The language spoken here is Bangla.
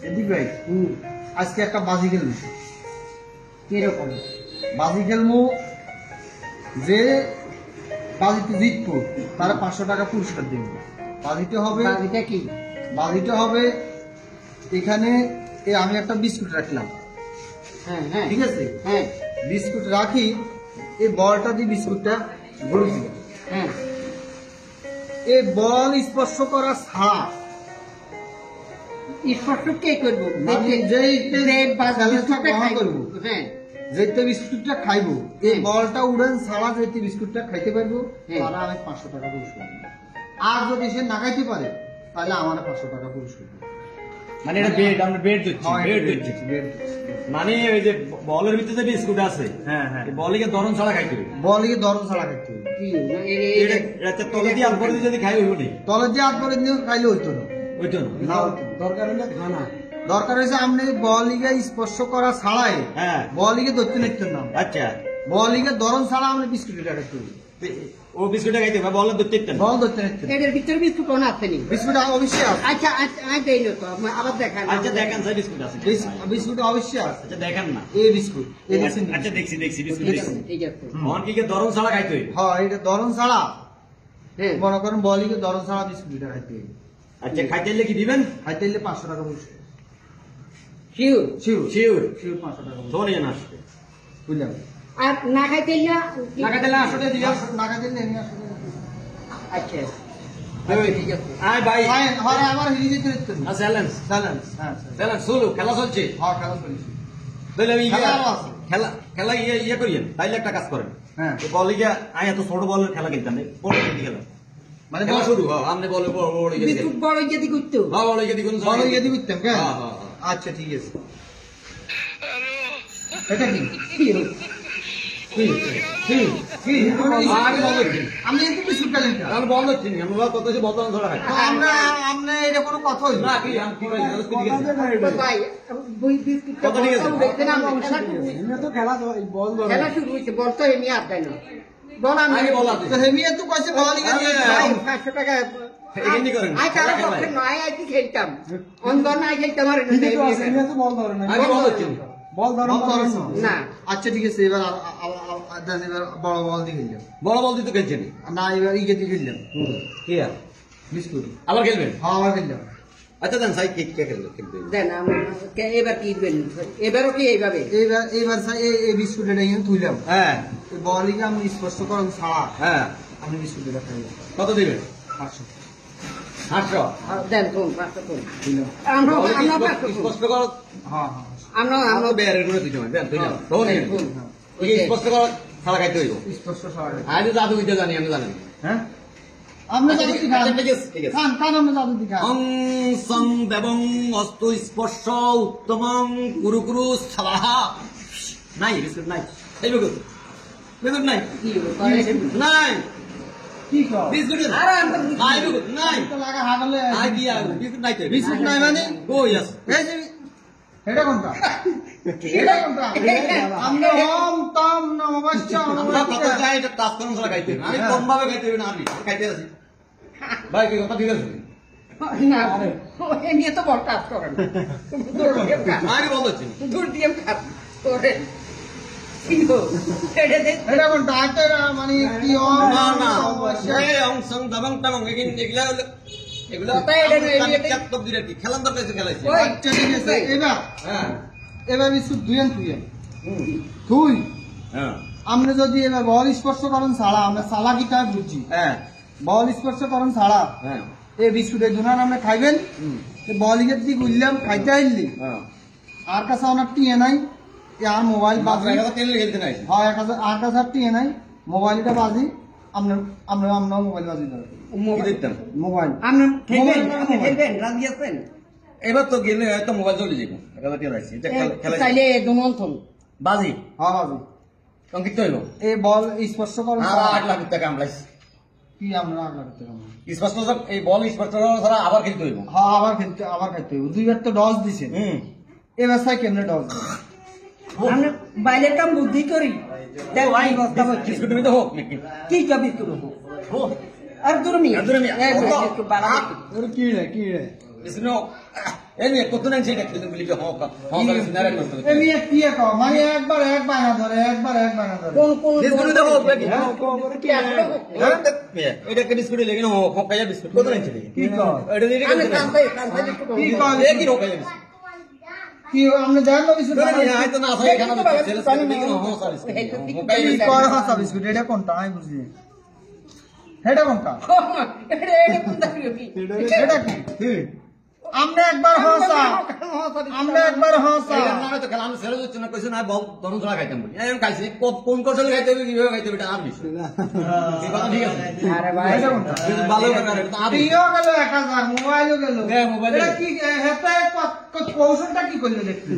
এদিক ভাই আজকে একটা বাজি খেলবো। কিরকম বাজি খেলবো? যে বাজিতে জিতবো তারা 500 টাকা পুরস্কার দেবো। বাজিতে হবে, বাজিটা কি? বাজিটা হবে এখানে আমি একটা বিস্কুট রাখলাম। হ্যাঁ ঠিক আছে, হ্যাঁ বিস্কুট রাখি, এই বলটা দিয়ে বিস্কুটটা ভরে দিলাম। হ্যাঁ এই বল স্পর্শ করা ছাড়া স্পর্শ কে করবো? যেতে বিস্কুটটা খাইবো, এই বলটা উড়ান ছাড়া যেতে বিস্কুটটা খাইতে পারবো, তাহলে আমি 500 টাকা পুরস্কার দেবো। আর যদি সে না খাইতে পারে তাহলে আমার 500 টাকা পুরস্কার দেবো। মানে এটা বেড, আমরা বেড দিচ্ছি, বেড দিচ্ছি। মানে ওই যে বলের ভিতরে বিস্কুট আছে, হ্যাঁ হ্যাঁ, বলিকে দরন ছাড়া খাইতে হবে। বলিকে দরন ছাড়া খাইতে হবে। এটা তলে দিয়ে হাত করে যদি খাই হইব না, তলে দিয়ে হাত করে দিয়ে খাইলে হইতো না, হইতো না। দরকার হলে খানা দরকার হয়েছে আপনি বলিকে স্পর্শ করা ছাড়াই, হ্যাঁ বলিকে ধরতে নিতেন না। আচ্ছা বলিকে দরন ছাড়া আপনি বিস্কুট খাইতে হবে। ও বিস্কুটটা খাইতে হবে, বল ধরতে নিতেন, বল ধরতে নিতেন। এর ভিতরে বিস্কুট কোন আছে নি? বিস্কুট অবশ্যই আছে। আচ্ছা আই দেইলো তো আবার দেখান। আচ্ছা দেখেন স্যার বিস্কুট আছে, বিস্কুট অবশ্যই আছে। আচ্ছা দেখেন না এই বিস্কুট, এই দেখেন। আচ্ছা দেখছি বিস্কুট দেখছি, ঠিক আছে। মন কি দরন ছাড়া খাইতে হবে? হ্যাঁ এটা দরন ছাড়া, হ্যাঁ মনে করেন বলিকে দরন ছাড়া বিস্কুটটা খাইতে হবে। আচ্ছা খাইতে হলে কি দিবেন? খাইতে হলে 500 টাকা পুরস্কার। শিওর শিওর শিওর 500 টাকা ধরে না আসবে, বুঝলাম। আর না খাইতে না খাইতে 800 টাকা দিও, না খাইতে আমি 800 টাকা। আচ্ছা ঠিক আছে। আয় ভাই আরে আমার হিরি যেতে দিতেন না। চ্যালেঞ্জ হ্যাঁ চ্যালেঞ্জ শুরু, খেলা চলছে। হ্যাঁ খেলা চলছে। তাহলে আমি খেলা ইয়ে করিয়েন, তাইলে একটা কাজ করেন। হ্যাঁ বল গিয়া আয় এত ছোট বলের খেলা খেলতাম না, বড় খেলা মানে বল শুরু। হ্যাঁ আপনি বলে বড় বিস্কুট বড় যদি করতে, হ্যাঁ বড় যদি কোন বড় যদি করতাম। হ্যাঁ আচ্ছা ঠিক আছে। এটা কি আমি কিন্তু বিস্কুটটা নিতাম, আমি বল হচ্ছি না, আমরা কত যে বদল ধরা হয় আমরা এটা কোনো কথা হইল না। কি আমি কি ভাই বই বিস্কুট কত ঠিক আছে? দেখেন আমরা তো খেলা বল ধরে খেলা শুরু হইছে, বল তো এমনি আর দেয় না। বল আমি বল আছে তো হেমিয়া তো কইছে বল গিয়ে 500 টাকা এখানে করেন। আই কারা পক্ষে নয় আই খেলতাম, অন্ধ না খেলতাম আর বল ধরে না, আমি বল হচ্ছি বল ধরে না। আচ্ছা ঠিক আছে, এবার এবার বড় বল দিয়ে খেললাম। বড় বল দিতে খেলছেন না, এবার ইয়ে দিয়ে খেললাম। কি আর বিস্কুট আবার খেলবেন? হ্যাঁ আবার খেললাম। আচ্ছা দেন সাই কে খেলবে দেন এবার কি দিবেন? এবারও কি এইভাবে? এইবার এই বিস্কুট এটা এখানে তুইলাম। হ্যাঁ বলিকে আমি স্পর্শ করেন ছাড়া, হ্যাঁ আমি বিস্কুট এটা খাইলাম। কত দিবেন? 800 দেন কোন 500 কোন দিলাম। আমরা স্পষ্ট করো। হ্যাঁ আমরা বের করে দিতে হবে, দেন তুইলাম তো নেই ওই স্পষ্ট করো, খেলা খাইতে হইব। স্পর্শ ছাড়া আমি জাদু বিদ্যা জানি, আমি জানি। হ্যাঁ আমরা জাদু কি খান? ঠিক আছে ঠিক আছে। খান আমরা জাদু কি খান? অং সং দেবং অস্তু স্পর্শ উত্তমং কুরু কুরু স্বাহা। নাই বিস্কুট নাই, এই বিস্কুট নাই নাই কি কর বিস্কুট আরে আমরা নাই বিস্কুট নাই তো লাগা হাগলে আই দিয়া বিস্কুট নাই তো বিস্কুট নাই মানে কই আছে? এই যে এটা কোনটা? এটা কোনটা? আমরা ওম তম নমঃ শিবায়। আমরা কত যাই এটা টাচ করুন ছাড়া খাইতে, আমি কম ভাবে খাইতে হবে না, আমি খাইতে আছি ভাই। কি কথা ঠিক আছে? না ওই নিয়ে তো বল কাজ করেন, আমি বল হচ্ছি দূর দিয়ে খাত করে এটা কোনটা? এটা মানে কি ওম না না নমঃ শিবায়। এই অং সং দবং তবং এগুলা এগুলা ল্যাপটপ দিলে কি খেলার দরকার আছে, খেলাইছে। আচ্ছা ঠিক আছে, এবার হ্যাঁ এবার বিস্কুট তুই হ্যাঁ আমরা যদি এবার বল স্পর্শ করেন ছাড়া, আমরা সালা কিটা বুঝছি। হ্যাঁ বল স্পর্শ করেন ছাড়া হ্যাঁ এই বিস্কুটের দুনান আমরা খাইবেন। বলিগের দিকে উঠলাম খাইতে আইলি, হ্যাঁ আর কাছে ওনার টিয়ে নাই, আর মোবাইল বাজি। তেল খেলতে নাই। হয় আর কাছে আর টিয়ে নাই, মোবাইলটা বাজি। আমরা মোবাইল বাজি মোবাইল আমরা খেলবেন রাজি আছেন? এবার তো গেলে হয়তো মোবাইল চলে যাবো, খেলা তাইলে দুমন্থন বাজি হ্যাঁ বাজি সংক্ষিপ্ত হইব। এই বল স্পর্শ করেন আর 8 লাখ টাকা আমলাইছি কি আমরা আগ লাগতে স্পষ্ট, এই বল স্পষ্ট ছাড়া আবার খেলতে হইব। হ্যাঁ আবার খাইতে হইব। দুইবার তো ডজ দিছেন, এবার সাই কেমনে ডজ দেন? আমরা বাইরের কাম বুদ্ধি করি। দেখ ভাই বস্তা বলছি বিস্কুট দিতে হোক নাকি? কি কা বিস্কুট হোক আর দূর মিয়া দূর মিয়া। বিস্কুট বাড়া কি রে বিস্কুট এই নিয়ে কত নাই সেই দেখতে বলি যে এমনি কি কও মানে একবার এক বানা ধরে একবার এক বানা ধরে কোন বিস্কুট দেখো কি কি আসলে এটা কে বিস্কুট লেগে না হকাইয়া বিস্কুট কত নাই ছিল কি কও এটা দিয়ে আমি কান্তাই কি কও এ কি হকাইয়া বিস্কুট কি আপনি জানেন না বিস্কুট আই তো না হয় এখানে ছেলে ছেলে দেখি না হসা বিস্কুট হকাইয়া কি বিস্কুট কয় হাসা বিস্কুট এটা কোনটা আমি বুঝি এটা কোনটা এটা কোন দাঁড়িয়ে কি এটা কি আমনে একবার হাসা আমনে একবার হাসা এই আমরা তো খেলা আমি ছেলে হচ্ছে না কইছ না বহুত দরুন ধরা খাইতাম বলি আমি খাইছি কোন কোন খাইতে হবে কিভাবে খাইতে হবে এটা আর বিষয় এই কথা ঠিক আছে আরে ভাই এটা কোনটা ভালো করে এটা আর টিও গেল 1000 মোবাইলও গেল হ্যাঁ, মোবাইল এটা কি হেতে কৌশলটা কি করলে দেখতে